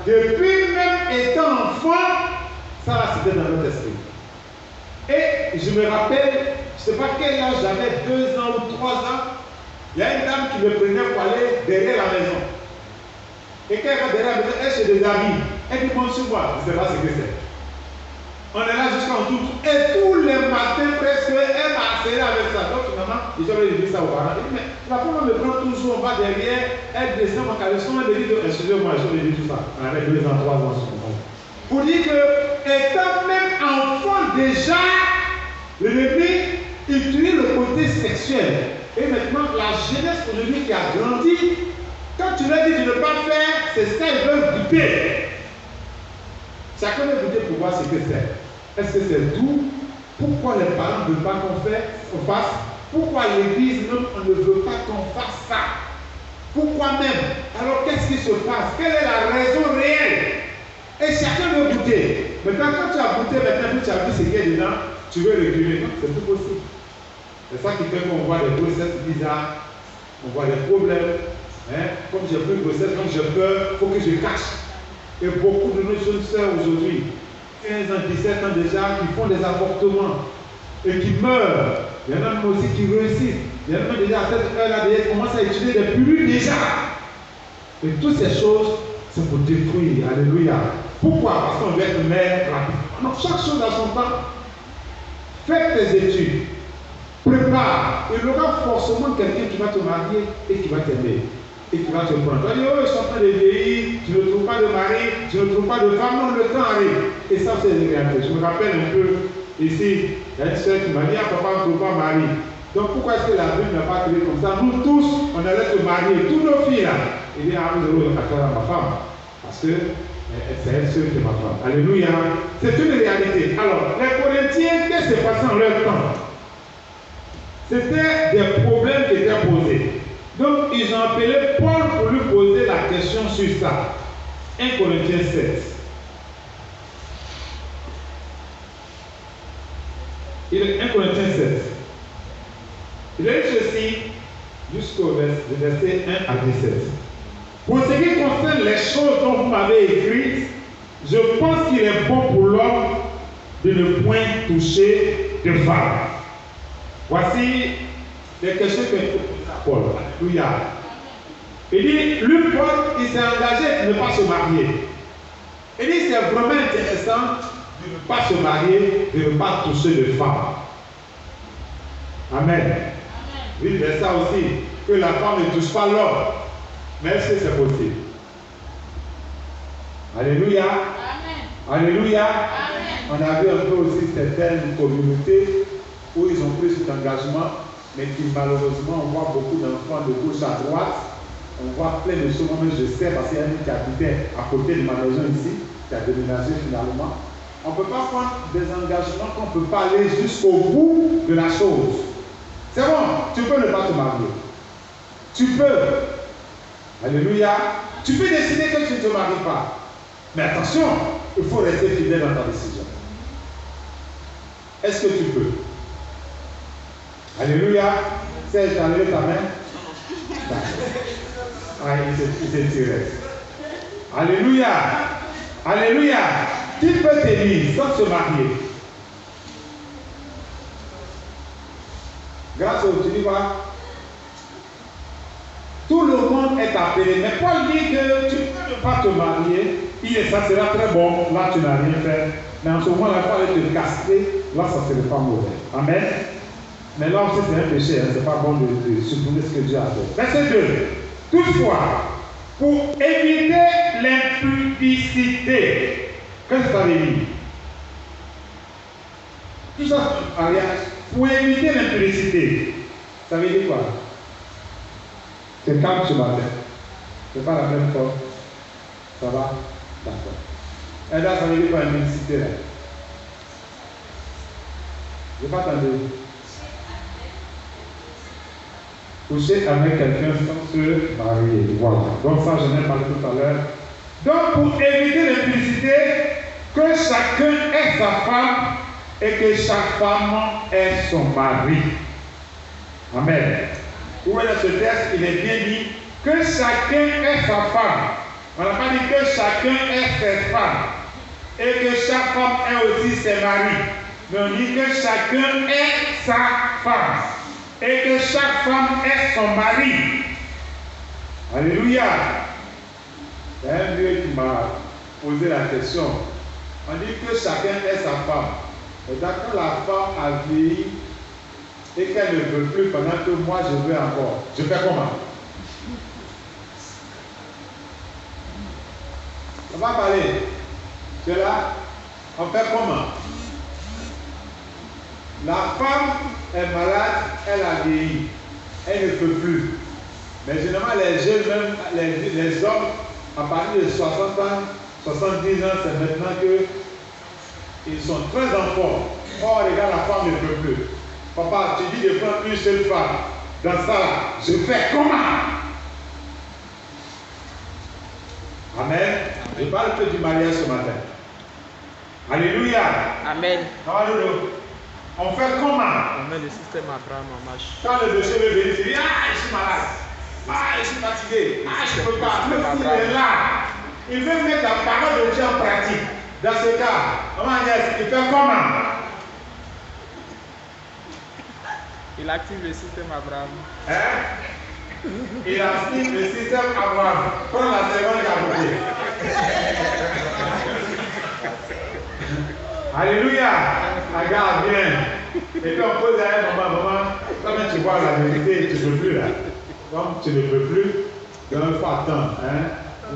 depuis même étant enfant, ça là c'était dans notre esprit. Et je me rappelle, je ne sais pas quel âge j'avais, 2 ans ou 3 ans, il y a une dame qui me prenait pour aller derrière la maison. Et quand elle va derrière la maison, elle chez des amis. Elle dit monte sur moi, je ne sais pas ce que c'est. On est là jusqu'en tout. Et tous les matins, presque, elle m'a serré avec ça. Donc finalement, j'avais dit ça aux parents. Elle dit, mais la femme me prend toujours, on va derrière, elle descend ma caleçon, elle me dit, excusez-moi, je lui ai dit tout ça. On avait 2 ans, 3 ans sur moi. Pour dire que, étant même enfant déjà, l'ennemi utilise le côté sexuel. Et maintenant, la jeunesse aujourd'hui qui a grandi, quand tu leur dis de ne pas faire, c'est ça qu'ils veulent goûter. Chacun veut goûter pour voir ce que c'est. Est-ce que c'est doux? Pourquoi les parents ne veulent pas qu'on fasse? Pourquoi l'église même on ne veut pas qu'on fasse ça? Pourquoi même? Alors qu'est-ce qui se passe? Quelle est la raison réelle? Et chacun veut goûter. Maintenant, quand tu as goûté, maintenant tu as vu ce qu'il y a dedans, tu veux reculer. Non, c'est tout possible. C'est ça qui fait qu'on voit des grossesses bizarres, on voit des problèmes. Hein? Comme j'ai pris une grossesse, comme j'ai peur, il faut que je cache. Et beaucoup de nos jeunes sœurs aujourd'hui, 15 ans, 17 ans déjà, qui font des avortements et qui meurent. Il y en a même aussi qui réussissent. Il y en a même déjà à cette heure-là, qui commencent à utiliser des pilules déjà. Et toutes ces choses, c'est pour détruire. Alléluia. Pourquoi? Parce qu'on veut être mère rapidement. Non, chaque chose a son temps. Fais tes études. Prépare. Il y aura forcément quelqu'un qui va te marier et qui va t'aimer. Et qui va te prendre. Tu vas dire, oh, je suis en train de vieillir, je ne trouve pas de mari, je ne trouve pas de femme. Non, le temps arrive. Et ça, c'est une réalité. Je me rappelle un peu ici, il y a une soeur qui m'a dit, ah, papa, on ne trouve pas mari. Donc, pourquoi est-ce que la Bible n'a pas créé comme ça? Nous tous, on allait se marier, tous nos filles là. Il dit, ah, vous allez à ma femme. Parce que c'est elle seule qui est ma femme. Alléluia. C'est une réalité. Alors, les Corinthiens, qu'est-ce qui s'est passé en leur temps? C'était des problèmes qui étaient posés. Donc, ils ont appelé Paul pour lui poser la question sur ça. 1 Corinthiens 7. 1 Corinthiens 7. Il a dit ceci jusqu'au verset 1 à 17. Pour ce qui concerne les choses dont vous m'avez écrites, je pense qu'il est bon pour l'homme de ne point toucher de femme. Voici les questions que Paul. Alléluia. Il dit, lui, Paul, il s'est engagé de ne pas se marier. Il dit, c'est vraiment intéressant de ne pas se marier, de ne pas toucher de femme. Amen. Oui, il y a ça aussi, que la femme ne touche pas l'homme. Mais est-ce que c'est possible? Alléluia. Amen. Alléluia. Amen. On a vu un peu aussi certaines communautés où ils ont pris cet engagement, mais qui malheureusement, on voit beaucoup d'enfants de gauche à droite. On voit plein de choses. Moi-même, je sais, parce qu'il y a une qui habitait à côté de ma maison ici, qui a déménagé finalement. On ne peut pas prendre des engagements qu'on ne peut pas aller jusqu'au bout de la chose. C'est bon, tu peux ne pas te marier. Tu peux. Alléluia. Tu peux décider que tu ne te maries pas. Mais attention, il faut rester fidèle dans ta décision. Est-ce que tu peux? Alléluia. Serge, t'as levé ta main? Ah, il s'est tiré. Alléluia. Alléluia. Qui peut t'aimer sans se marier? Grâce au tu vois, tout le monde est appelé. Mais Paul dit que tu ne peux pas te marier. Ça sera très bon. Là, tu n'as rien fait. Mais en ce moment-là, il faut aller te castrer. Là, ça ne serait pas mauvais. Amen. Mais là aussi, c'est un péché. Hein. Ce n'est pas bon de supprimer ce que Dieu a fait. Verset 2. Toutefois, pour éviter l'impudicité, qu'est-ce que ça veut dire? Tout ça, mariage. Pour éviter l'impudicité, ça veut dire quoi? C'est calme ce matin. C'est pas la même chose. Ça va? D'accord. Et là, ça veut dire quoi l'impudicité là? Je n'ai pas entendu. Coucher avec quelqu'un sans se marier. Voilà. Donc ça, je n'ai parlé tout à l'heure. Donc pour éviter l'impudicité, que chacun ait sa femme et que chaque femme ait son mari. Amen. Vous voyez dans ce texte, il est bien dit que chacun ait sa femme On n'a pas dit que chacun ait ses femmes et que chaque femme ait aussi ses maris. Mais on dit que chacun ait sa femme et que chaque femme ait son mari. Alléluia. Il y a un vieux qui m'a posé la question. On dit que chacun ait sa femme. Et quand la femme a vieilli et qu'elle ne veut plus pendant que moi je veux encore, je fais comment? On va parler. C'est là, on fait comment? La femme est malade, elle a vieilli, elle ne peut plus. Mais généralement, les jeunes, même les hommes, à partir de 60 ans, 70 ans, c'est maintenant qu'ils sont très en forme. Oh, regarde, la femme ne peut plus. Papa, tu dis de prendre une seule femme. Dans ça, là, je fais comment? Amen. Je parle que du mariage ce matin. Alléluia. Amen. On fait comment? On met le système Abraham en marche. Quand le monsieur veut venir, il dit, ah, je suis malade. Ah, je suis fatigué. Ah, je ne peux pas. Même s'il est là, il veut mettre la parole de Dieu en pratique. Dans ce cas, il fait comment? Il active le système Abraham. Hein? Il active le système Abraham. Prends la seconde à côté. Alléluia. Regarde bien. Et puis on pose à un moment, quand tu vois la vérité, tu ne peux plus là. Comme tu ne peux plus, donc il faut attendre. Hein?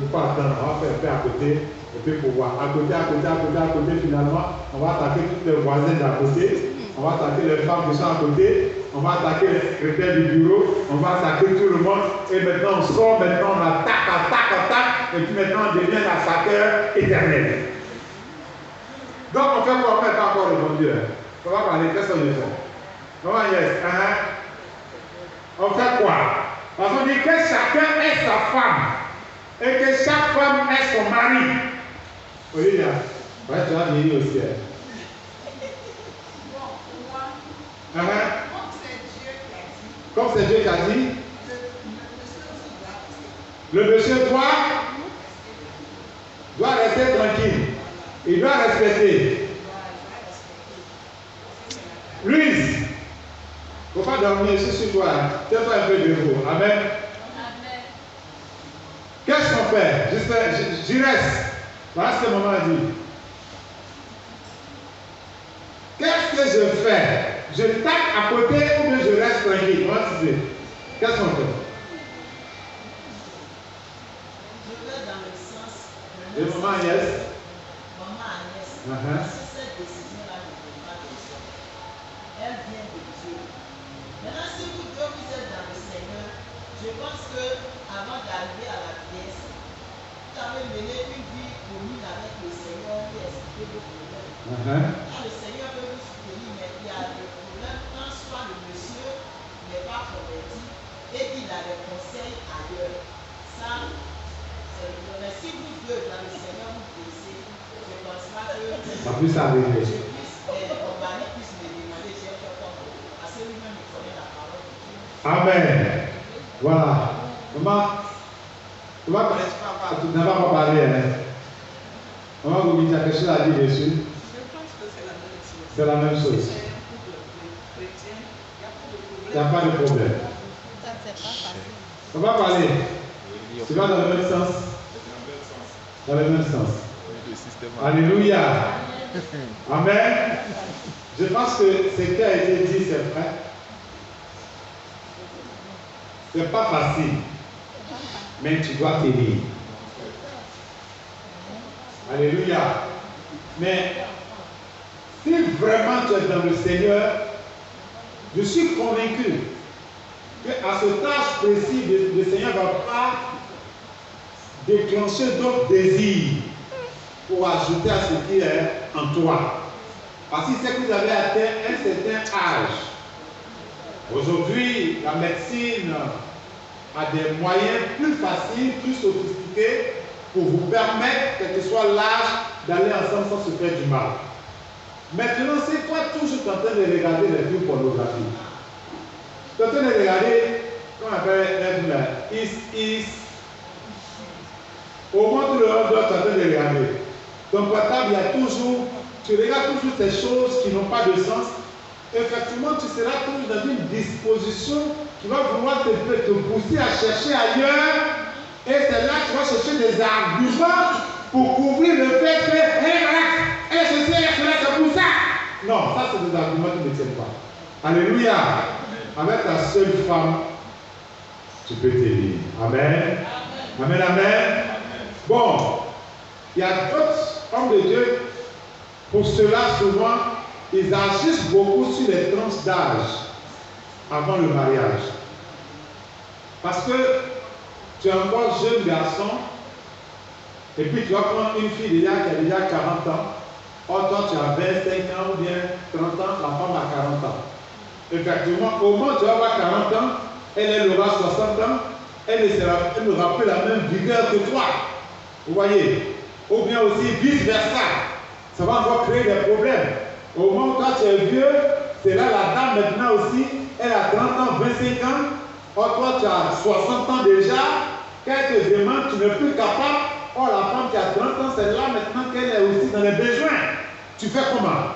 Il faut attendre. On va faire à côté. Et puis pour voir. À côté, finalement, on va attaquer toutes les voisines d'à côté. On va attaquer les femmes qui sont à côté. On va attaquer les secrétaires du bureau. On va attaquer tout le monde. Et maintenant, on sort. Maintenant, on attaque. Et puis maintenant, on devient l'attaqueur éternel. Donc, on fait quoi? On n'est pas encore répondu. On va parler. Qu'est-ce qu'on fait? On va yes. On fait quoi? Parce qu'on dit que chacun ait sa femme. Et que chaque femme ait son mari. Olivia, ouais, tu vas venir aussi. Comme c'est Dieu qui a dit, le monsieur doit rester tranquille. Il doit respecter. Louise, il ne faut pas dormir, je suis sur toi. Tiens-toi un peu de vous. Amen. Qu'est-ce qu'on fait? J'y reste. Voilà ce que maman a dit. Qu'est-ce que je fais? Je tape à côté ou bien je reste tranquille? Moi, tu sais. Qu'est-ce qu'on fait? Je vais dans le sens de maman Agnès. Maman Agnès. Parce que cette décision-là ne vient pas de soi. Elle vient de Dieu. Maintenant, si vous deux vous êtes dans le Seigneur, je pense que avant d'arriver à la pièce, vous avez mené une vie commune avec le Seigneur et expliqué vos problèmes. Quand le Seigneur veut vous soutenir, mais il y a des problèmes quand soit le monsieur n'est pas converti et qu'il a des conseils ailleurs. Ça, c'est le problème. Mais si vous deux dans le Seigneur vous blessez, je ne pense pas que Ça puisse arriver. je puisse, mon mari puisse me demander, j'ai fait comme parce que lui-même il connaît la parole de Dieu. Amen. Voilà. Maman, tu n'as pas parlé. Hein? Maman, vous dites quelque chose à dire dessus? Je pense que c'est la même chose. C'est la même chose. C'est un couple chrétien, il Il n'y a pas de problème. n'y a pas de problème. On va parler. Tu vas dans le même sens? Dans le même sens. Alléluia. Amen. Je pense que ce qui a été dit, c'est vrai. Ce n'est pas facile. Mais tu dois t'aider. Alléluia. Mais si vraiment tu es dans le Seigneur, je suis convaincu qu'à ce tâche précis, le Seigneur ne va pas déclencher d'autres désirs pour ajouter à ce qui est en toi. Parce qu'il sait que vous avez atteint un certain âge. Aujourd'hui, la médecine a des moyens plus faciles, plus sophistiqués pour vous permettre, quel que soit l'âge, d'aller ensemble sans se faire du mal. Maintenant, c'est toi toujours en train de regarder les films pornographiques. Tu es en train de regarder, comment on appelle, Au moment où le hot dog, tu es en train de regarder. Ton portable, il y a toujours, tu regardes toujours ces choses qui n'ont pas de sens. Effectivement, tu seras toujours dans une disposition qui va vouloir te pousser à chercher ailleurs. Et c'est là que tu vas chercher des arguments pour couvrir le fait que, et ceci, et cela, c'est pour ça. Non, ça c'est des arguments qui ne tiennent pas. Alléluia. Avec ta seule femme, tu peux t'aider. Amen. Amen, amen. Bon, il y a d'autres hommes de Dieu, pour cela souvent, ils agissent beaucoup sur les tranches d'âge avant le mariage. Parce que tu es encore jeune garçon, et puis tu vas prendre une fille qui a déjà 40 ans. Or, toi, tu as 25 ans ou bien 30 ans, la femme a 40 ans. Effectivement, au moment où tu vas avoir 40 ans, elle aura 60 ans, elle n'aura plus la même vigueur que toi. Vous voyez? Ou bien aussi vice-versa. Ça va encore créer des problèmes. Au moment où toi tu es vieux, c'est là la dame maintenant aussi, elle a 30 ans, 25 ans. Or toi tu as 60 ans déjà. Quand elle te demande, tu n'es plus capable. Or la femme qui a 30 ans, c'est là maintenant qu'elle est aussi dans les besoins. Tu fais comment?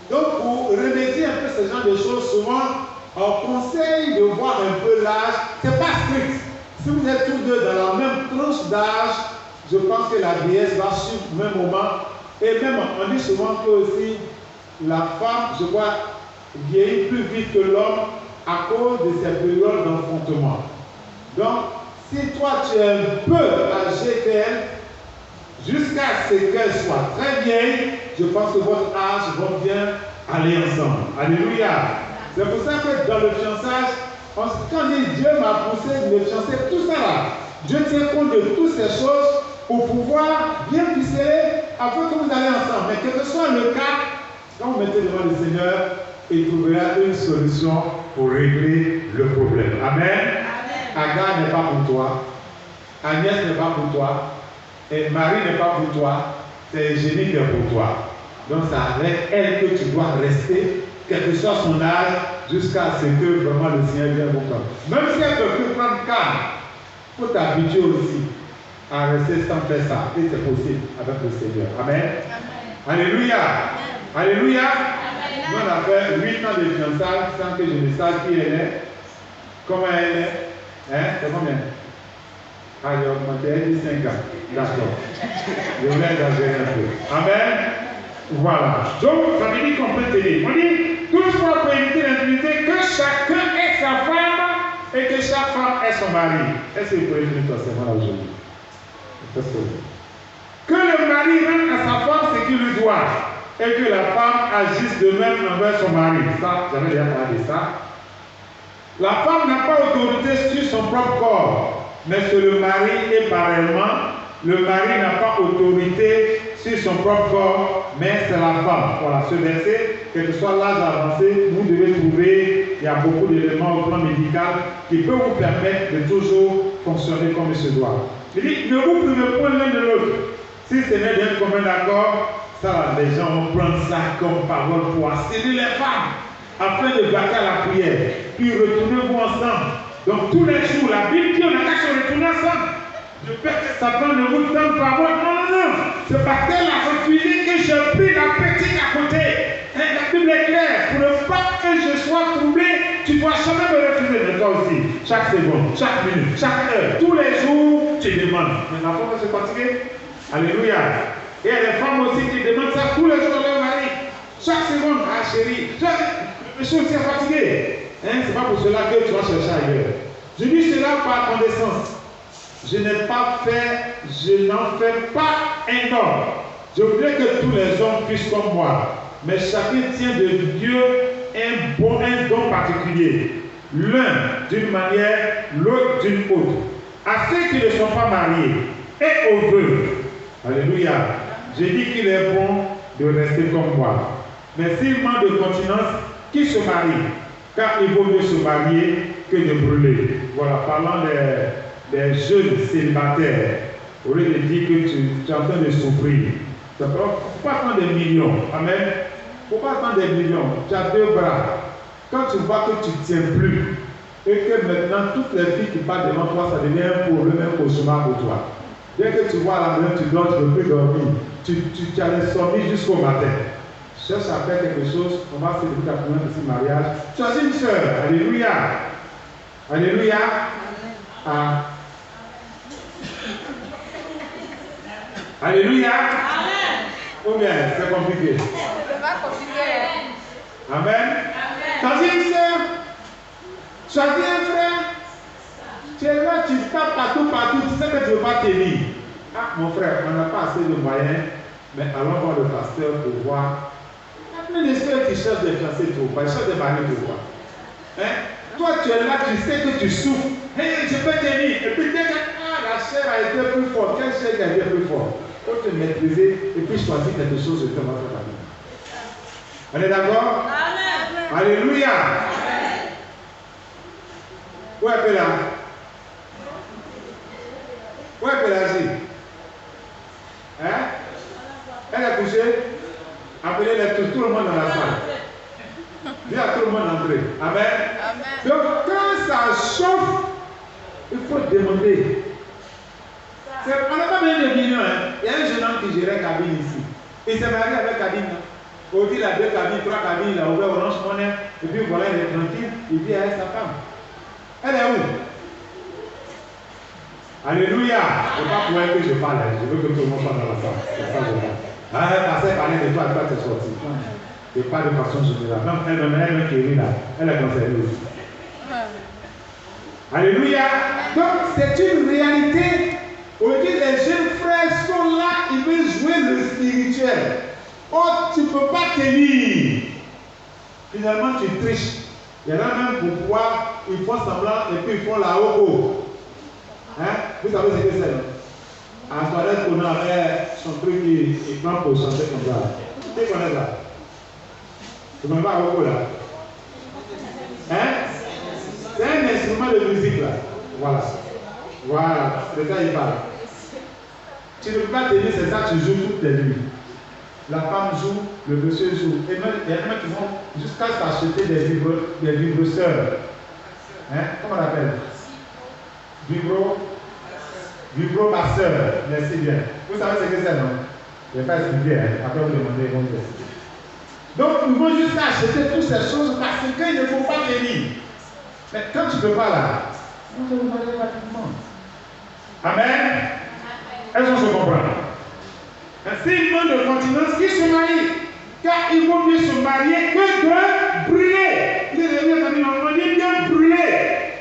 Donc pour remédier un peu ce genre de choses, souvent on conseille de voir un peu l'âge. C'est pas strict. Si vous êtes tous deux dans la même tranche d'âge, je pense que la vieillesse va suivre au même moment. Et même, on dit souvent que aussi, la femme, je vois, vieillit plus vite que l'homme à cause de ses périodes d'enfantement. Donc, si toi, tu es un peu âgé qu'elle, jusqu'à ce qu'elle soit très vieille, je pense que votre âge va bien aller ensemble. Alléluia. C'est pour ça que dans le fiançage, quand on dit Dieu m'a poussé de me fiancer, tout ça là, Dieu tient compte de toutes ces choses pour pouvoir bien ficeler afin que vous allez ensemble. Mais quel que soit le cas, quand vous mettez devant le Seigneur, il trouvera une solution pour régler le problème. Amen. Agar n'est pas pour toi, Agnès n'est pas pour toi, et Marie n'est pas pour toi, c'est Eugénie qui est pour toi. Donc c'est avec elle que tu dois rester, quel que soit son âge, jusqu'à ce que vraiment le Seigneur vienne vous prendre. Même si elle peut prendre calme, il faut t'habituer aussi à rester sans faire ça. Et c'est possible avec le Seigneur. Amen. Alléluia. Alléluia. Nous on a fait 8 ans de fiançailles sans que je ne sache qui elle est. Comment elle est. Hein? C'est combien? Ah, j'ai augmenté, elle dit 5 ans. D'accord. Je voulais exagérer un peu. Amen. Voilà. Donc, ça veut dire qu'on peut t'aider. On dit, toutefois pour éviter l'intimité, que chacun ait sa femme et que chaque femme ait son mari. Est-ce que vous pouvez finir ton serment là aujourd'hui? Que le mari rende à sa femme ce qu'il lui doit et que la femme agisse de même envers son mari. Ça, j'avais déjà parlé de ça. La femme n'a pas autorité sur son propre corps, mais sur le mari et pareillement, le mari n'a pas autorité sur son propre corps, mais c'est la femme. Voilà, ce verset, quel que soit l'âge avancé, vous devez trouver, il y a beaucoup d'éléments au plan médical qui peuvent vous permettre de toujours fonctionner comme il se doit. Il dit, ne vous privez point l'un de l'autre. Si ce n'est d'un commun accord, ça, les gens vont prendre ça comme parole pour asséner les femmes, afin de vaquer à la prière. Puis retournez-vous ensemble. Donc tous les jours, la Bible dit, on n'a qu'à se retourner ensemble. De peur que Satan ne vous donne parole. Non, non, non. C'est parce qu'elle a refusé que je prie la petite à côté. Et la Bible est claire. Pour ne pas que je sois troublé, tu dois jamais me refuser. Mais toi aussi, chaque seconde, chaque minute, chaque heure, tous les jours, tu demandes. Mais la femme va se fatiguer. Alléluia. Et il y a des femmes aussi qui demandent ça tous les jours à leur mari. Chaque seconde, ah chérie, je suis aussi fatigué. Hein? C'est pas pour cela que tu vas chercher ailleurs. Je dis cela par condescendance. Je n'ai pas fait, je n'en fais pas un homme. Je voudrais que tous les hommes puissent comme moi. Mais chacun tient de Dieu un don particulier. L'un d'une manière, l'autre d'une autre. À ceux qui ne sont pas mariés et aux vœux. Alléluia. J'ai dit qu'il est bon de rester comme moi. Mais s'il manque de continence, qui se marie? Car il vaut mieux se marier que de brûler. Voilà, parlant des jeunes célibataires, au lieu de dire que tu es en train de souffrir. Il ne faut pas prendre des millions. Amen. Il ne faut pas prendre des millions. Tu as 2 bras. Quand tu vois que tu ne tiens plus, et que maintenant toutes les filles qui parlent devant toi, ça devient un problème, un cauchemar pour toi. Dès que tu vois la maison, tu dors, tu ne peux plus dormir. Tu as l'insomnie jusqu'au matin. Cherche à faire quelque chose, on va célébrer ta première petite mariage. Choisis une soeur. Alléluia. Alléluia. Ah. Alléluia. Ou bien, c'est compliqué. C'est pas compliqué. Amen. Choisis une soeur. Choisis un frère. Tu es là, tu tapes partout, tu sais que tu ne veux pas tenir. Ah, mon frère, on n'a pas assez de moyens, mais allons voir le pasteur pour voir. Il y a des soeurs qui cherchent des fiancés pour voir, ils cherchent des maris pour voir. Hein? Toi, tu es là, tu sais que tu souffres. Hey, je peux tenir. Et puis, dès que la chair a été plus forte, quelle chair a été plus forte? Il faut te maîtriser et puis choisir quelque chose de ton votre famille. On est d'accord? Amen. Alléluia. Amen. Où est Péla? Où est Pélagie? Hein? Elle est couchée? Appelez-les tout le monde dans la salle. Dis à tout le monde d'entrer. Amen. Amen. Donc quand ça chauffe, il faut demander. On n'a pas besoin de millions. Hein? Il y a un jeune homme qui gérait cabine ici. Il s'est marié avec cabine. Au dit il a 2 cabines, 3 cabines, il a ouvert Orange Money. Et puis voilà, il est tranquille. Il vit avec sa femme. Elle est où? Alléluia. Ce n'est pas pour elle que je parle. Je veux que tout le monde parle dans la salle. C'est ça que je parle. Ah, passer parler de toi, toi, tu es sorti. Et pas de façon générale. Même elle qui est là, elle est concernée aussi. Alléluia. Donc, c'est une réalité. Aujourd'hui, les jeunes frères sont là, ils veulent jouer le spirituel. Oh, tu ne peux pas tenir. Finalement, tu triches. Il y en a même pour pouvoir, ils font semblant et puis ils font la haut. Hein? Vous savez ce que c'est? À Soirée, on avait son truc qui prend pour chanter comme ça. Qui connaît ça? Tu ne connais pas haut là? Hein? C'est un instrument de musique là. Voilà. Voilà. C'est ça il parle. Tu ne peux pas tenir, c'est ça, tu joues toutes les nuits. La femme joue, le monsieur joue. Et même, il y a des gens qui vont jusqu'à s'acheter des vibroseurs. Hein? Comment on appelle? Vibromasseur. Merci bien. Vous savez ce que c'est, non? Je ne vais pas expliquer. Hein? Après, vous demandez, ils vont dire. Donc, nous vont jusqu'à acheter toutes ces choses parce qu'il ne faut pas tenir. Mais quand tu ne peux pas là, on va vous marier rapidement. Amen. Est-ce qu'on se comprend? C'est une demande de continence qui se marie. Car il vaut mieux se marier que de brûler. On dit bien brûler.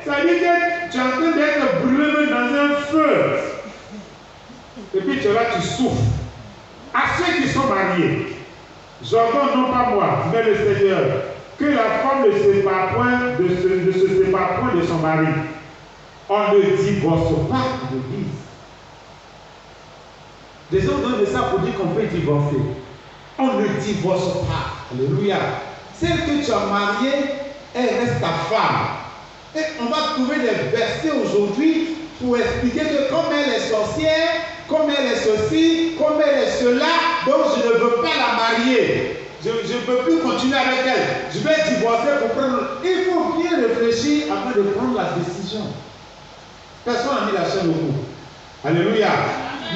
Ça veut dire que tu es en train d'être brûlé dans un feu. Et puis tu es là, tu souffres. À ceux qui sont mariés, j'ordonne non pas moi, mais le Seigneur, que la femme ne se sépare point de son mari. On ne divorce pas de l'Église. Des gens donnent ça pour dire qu'on peut divorcer. On ne divorce pas. Alléluia. Celle que tu as mariée, elle reste ta femme. Et on va trouver des versets aujourd'hui pour expliquer que comme elle est sorcière, comme elle est ceci, comme elle est cela, donc je ne veux pas la marier. Je ne peux plus continuer avec elle. Je vais divorcer pour prendre. Il faut bien réfléchir avant de prendre la décision. Personne n'a mis la chaîne au cou. Alléluia.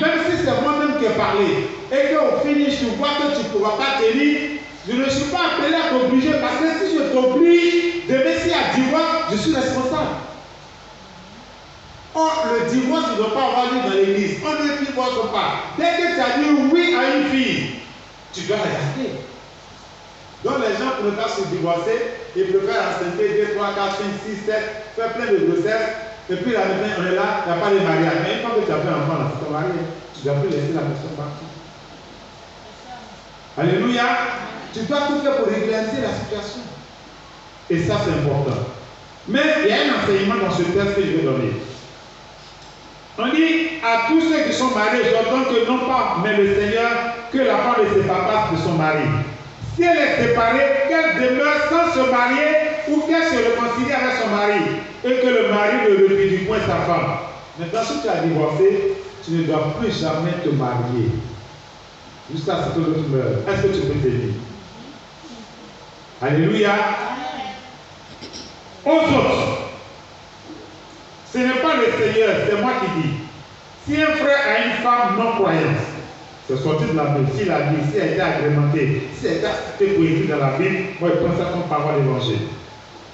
Même si c'est moi-même qui ai parlé et qu'au finish tu vois que tu ne pourras pas tenir, je ne suis pas appelé à t'obliger parce que si je t'oblige de laisser à divorce, je suis responsable. Or, le divorce ne doit pas avoir lieu dans l'église. On ne divorce pas. Dès que tu as dit oui à une fille, tu dois la garder. Donc les gens pour ne pas se divorcer, ils préfèrent enceinter 2, 3, 4, 5, 6, 7, faire plein de grossesses. Et puis la matin, on est là, il n'y a pas de mariage. Mais une fois que tu as fait un enfant, là, tu t'es marié, tu ne dois plus laisser la personne partir. Alléluia. Tu dois tout faire pour régulariser la situation. Et ça, c'est important. Mais il y a un enseignement dans ce texte que je vais donner. On dit à tous ceux qui sont mariés, j'entends que non pas, mais le Seigneur, que la femme ne se sépare pas de son mari. Si elle est séparée, qu'elle demeure sans se marier ou qu'elle se réconcilie avec son mari et que le mari ne repudie point sa femme. Maintenant, si tu as divorcé, tu ne dois plus jamais te marier. Jusqu'à ce que l'autre meure. Est-ce que tu peux t'aider? Alléluia. Aux autres, ce n'est pas le Seigneur, c'est moi qui dis. Si un frère a une femme non croyante, c'est sorti de la Bible, s'il a dit, si elle était agrémentée, si elle était acceptée pour écrire dans la Bible, moi je prends ça comme parole d'évangile.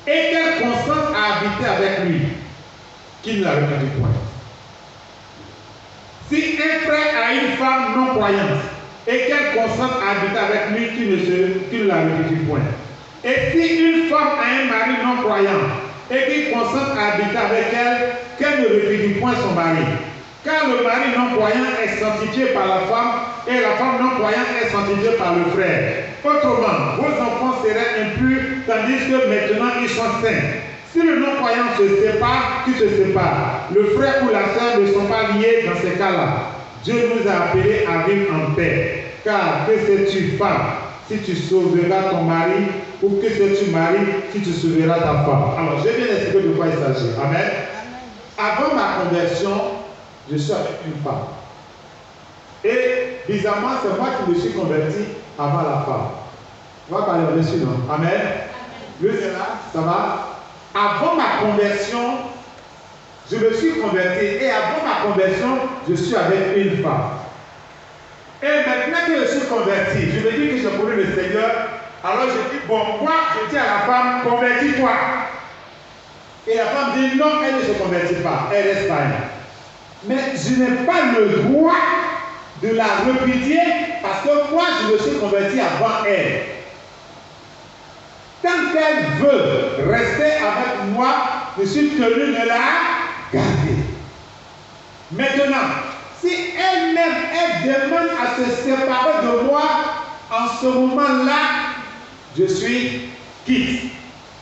Et qu'elle consente à habiter avec lui, qu'il ne la regarde point. Si un frère a une femme non croyante et qu'elle consente à habiter avec lui, qu'il ne la regarde point. Et si une femme a un mari non croyant et qu'il consente à habiter avec elle, qu'elle ne répudie point son mari. Car le mari non croyant est sanctifié par la femme et la femme non croyante est sanctifiée par le frère. Autrement, vos enfants seraient impurs tandis que maintenant ils sont saints. Si le non-croyant se sépare, qu'il se sépare. Le frère ou la sœur ne sont pas liés dans ces cas-là. Dieu nous a appelés à vivre en paix. Car que sais-tu, femme, si tu sauveras ton mari, ou que sais-tu, mari, si tu sauveras ta femme. Alors, je vais bien expliquer de quoi il s'agit. Amen. Avant ma conversion, je suis avec une femme. Et bizarrement, c'est moi qui me suis converti avant la femme. On va parler au-dessus, non? Amen. Lui, c'est là, ça va? Avant ma conversion, je me suis converti. Et avant ma conversion, je suis avec une femme. Et maintenant que je suis converti, je me dis que j'ai connu le Seigneur. Alors je dis, bon, moi, je dis à la femme, convertis-toi. Et la femme dit, non, elle ne se convertit pas. Elle reste païenne. Mais je n'ai pas le droit de la repudier parce que moi, je me suis converti avant elle. Tant qu'elle veut rester avec moi, je suis tenu de la garder. Maintenant, si elle-même, elle demande à se séparer de moi, en ce moment-là, je suis quitte.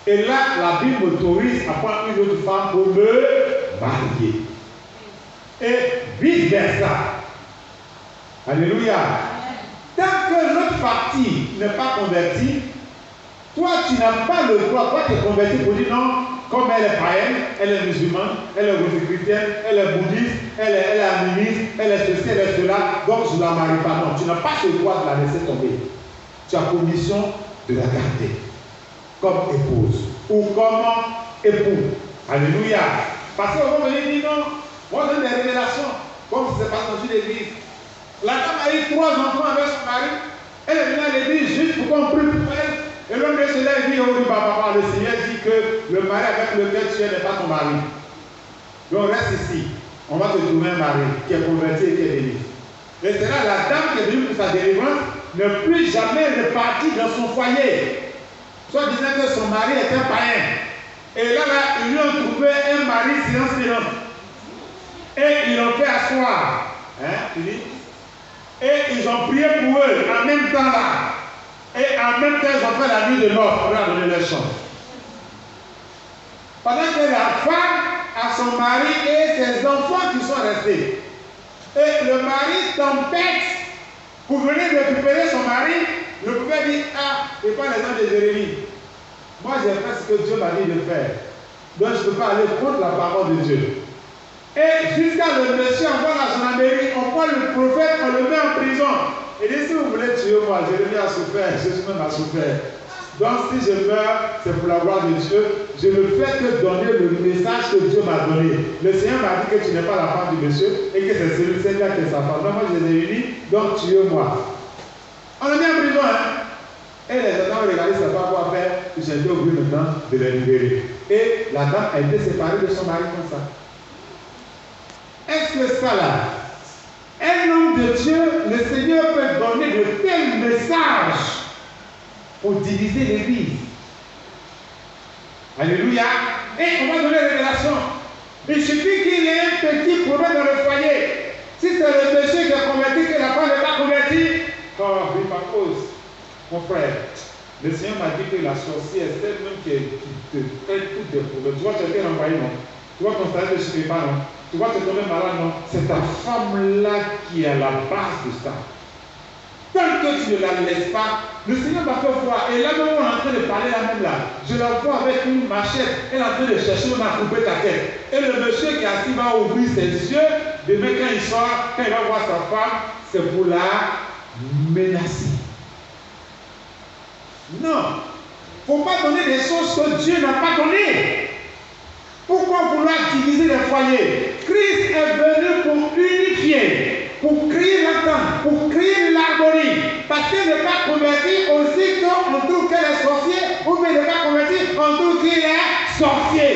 Et là, la Bible m'autorise à prendre une autre femme pour me marier. Et vice-versa. Alléluia. Tant que l'autre partie n'est pas convertie, toi, tu n'as pas le droit, toi, tu es converti pour dire non, comme elle est païenne, elle est musulmane, elle est chrétienne, elle est bouddhiste, elle est animiste, elle est ceci, elle est cela, donc je ne la marie pas. Non, tu n'as pas le droit de la laisser tomber. Tu as pour mission de la garder comme épouse ou comme époux. Alléluia. Parce qu'on va venir dire non, moi j'ai des révélations, comme c'est passé dans une église. La dame a eu 3 enfants avec son mari, elle est venue à l'église juste pour qu'on prie pour elle. Et l'homme de cela dit, oh oui, papa, le Seigneur dit que le mari avec lequel tu es n'est pas ton mari. Donc reste ici. On va te trouver un mari qui est converti et qui est délivré. Et c'est là la dame qui est venue pour sa délivrance ne plus jamais repartir dans son foyer. Soit disant que son mari est un païen. Et là, ils lui ont trouvé un mari silence. Et ils l'ont fait asseoir. Hein, tu dis? Et ils ont prié pour eux en même temps là. Et en même temps, ils ont fait la nuit de mort pour leur donner leur chance. Pendant que la femme a son mari et ses enfants qui sont restés. Et le mari tempête pour venir récupérer son mari. Le prophète dit, ah, et pas les gens de Jérémie. Moi, j'ai fait ce que Dieu m'a dit de faire. Donc, je ne peux pas aller contre la parole de Dieu. Et jusqu'à le monsieur envoie la gendarmerie, on prend le prophète, on le met en prison. Et dit, si vous voulez tuer moi, Jérémie a souffert, Jésus-même a souffert. Donc si je meurs, c'est pour la gloire de Dieu. Je ne fais que donner le message que Dieu m'a donné. Le Seigneur m'a dit que tu n'es pas la femme du monsieur et que c'est celui-là qui est sa femme. Donc moi je les ai unis, donc tuez-moi. On l'a mis en prison, hein. Et les gens ont regardé, ça pas quoi faire. J'ai été obligé maintenant de les libérer. Et la dame a été séparée de son mari comme ça. Est-ce que ça là, un homme de Dieu, le Seigneur peut donner de tels messages pour diviser l'église? Alléluia. Et on va donner la révélation. Il suffit qu'il y ait un petit problème dans le foyer. Si c'est le monsieur qui est converti, que la femme n'est pas convertie, oh, oui, ma cause. Mon frère, le Seigneur m'a dit que la sorcière, c'est elle-même qui te fait tous des problèmes. Tu vois, tu as été renvoyé, non? Tu vois, ton salaire ne suffit pas, non? Tu vois, tu es tombé malade, non? C'est ta femme-là qui est à la base de ça. Tant que tu ne la laisses pas, le Seigneur m'a fait voir. Et là, même on est en train de parler là même là. Je la vois avec une machette. Elle est en train de chercher, on a coupé ta tête. Et le monsieur qui est assis va ouvrir ses yeux. Demain, quand il sort, quand il va voir sa femme, c'est pour la menacer. Non. Il ne faut pas donner des choses que Dieu n'a pas données. Pourquoi vouloir diviser les foyers? Christ est venu pour unifier, pour créer l'entente, pour créer l'harmonie. Parce qu'il n'est pas converti aussi qu'on trouve qu'elle est sorcier, ou bien il n'est pas converti, on trouve qu'il est sorcier.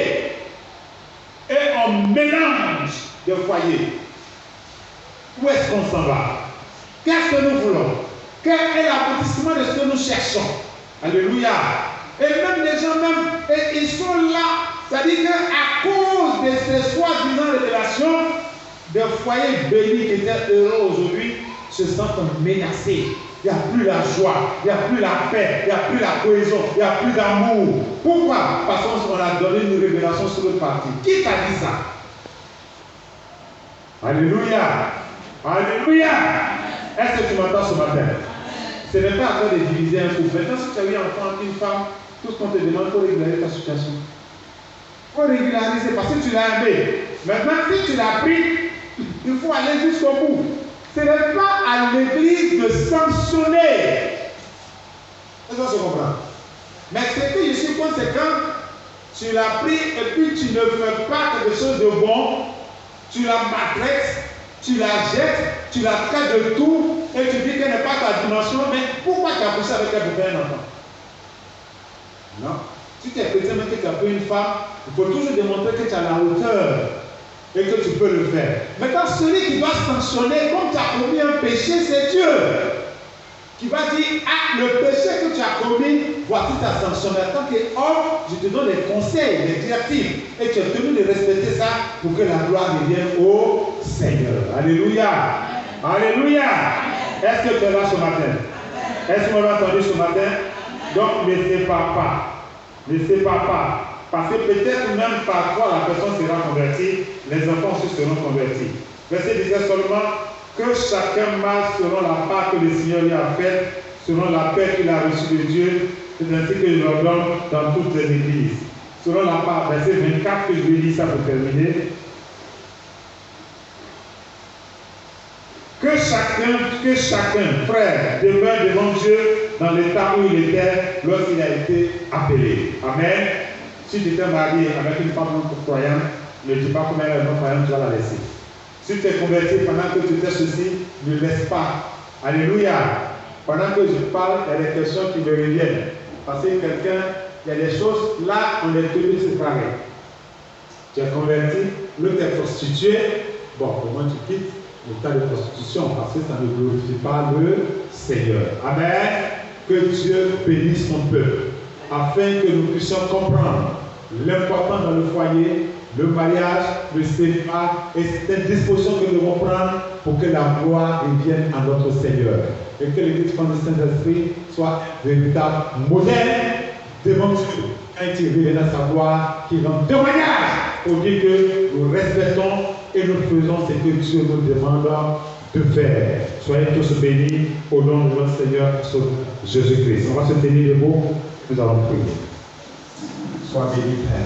Et on mélange de foyers. Où est-ce qu'on s'en va? Qu'est-ce que nous voulons? Quel est l'aboutissement de ce que nous cherchons? Alléluia. Et même les gens, ils sont là. C'est-à-dire qu'à cause de ces soi-disant révélations, des foyers bénis qui étaient heureux aujourd'hui se sentent menacés. Il n'y a plus la joie, il n'y a plus la paix, il n'y a plus la cohésion, il n'y a plus d'amour. Pourquoi? Parce qu'on a donné une révélation sur le parti. Qui t'a dit ça? Alléluia. Alléluia. Est-ce que tu m'entends ce matin? Ce n'est pas à toi de diviser un couple. Maintenant, si tu as eu un enfant, une femme, tout ce qu'on te demande pour régulariser ta situation. Il faut régulariser parce que tu l'as aimé. Maintenant, si tu l'as pris, il faut aller jusqu'au bout. Ce n'est pas à l'église de sanctionner. Est-ce que tu comprends? Mais ce que je suis contre, c'est quand tu l'as pris et puis tu ne fais pas quelque chose de bon, tu la maltraites, tu la jettes, tu la traites de tout et tu dis qu'elle n'est pas ta dimension, mais pourquoi tu as poussé avec elle pour faire un enfant? Non. Si tu es chrétien, mais que tu as pris une femme, il faut toujours démontrer que tu as la hauteur et que tu peux le faire. Maintenant, celui qui doit sanctionner, comme tu as commis un péché, c'est Dieu qui va dire, ah, le péché que tu as commis, voici ta sanction. Mais en tant qu'homme, je te donne des conseils, des directives, et tu es tenu de respecter ça pour que la gloire revienne au Seigneur. Alléluia. Alléluia. Est-ce que tu es là ce matin? Est-ce que vous m'avez entendu ce matin? Donc, ne sépare pas. Ne sépare pas. Parce que peut-être même parfois la personne sera convertie, les enfants aussi seront convertis. Verset disait seulement que chacun marche selon la part que le Seigneur lui a faite, selon la paix qu'il a reçue de Dieu, c'est ainsi qu'il leur donne dans toutes les églises. Selon la part, verset 24, que je vais lire ça pour terminer. Que chacun, frère, demeure devant Dieu dans l'état où il était lorsqu'il a été appelé. Amen. Si tu étais marié avec une femme non croyante, ne dis pas comment elle est non croyante, tu vas la laisser. Si tu es converti pendant que tu fais ceci, ne laisse pas. Alléluia. Pendant que je parle, il y a des questions qui me reviennent. Parce que quelqu'un, il y a des choses, là, on est tenu de se séparer. Tu es converti, l'autre est prostitué. Bon, au moins tu quittes l'état de prostitution parce que ça ne glorifie pas le Seigneur. Amen. Que Dieu bénisse son peuple afin que nous puissions comprendre l'important dans le foyer, le mariage, le célibat et cette disposition que nous devons prendre pour que la gloire revienne à notre Seigneur. Et que l'Église du Saint-Esprit soit un véritable modèle devant Dieu. Quand il révèle sa gloire, qui rend témoignage pour dire que nous respectons et nous faisons ce que Dieu nous demande de faire. Soyez tous bénis au nom de notre Seigneur Jésus-Christ. On va se tenir debout, nous allons prier. Sois béni, Père.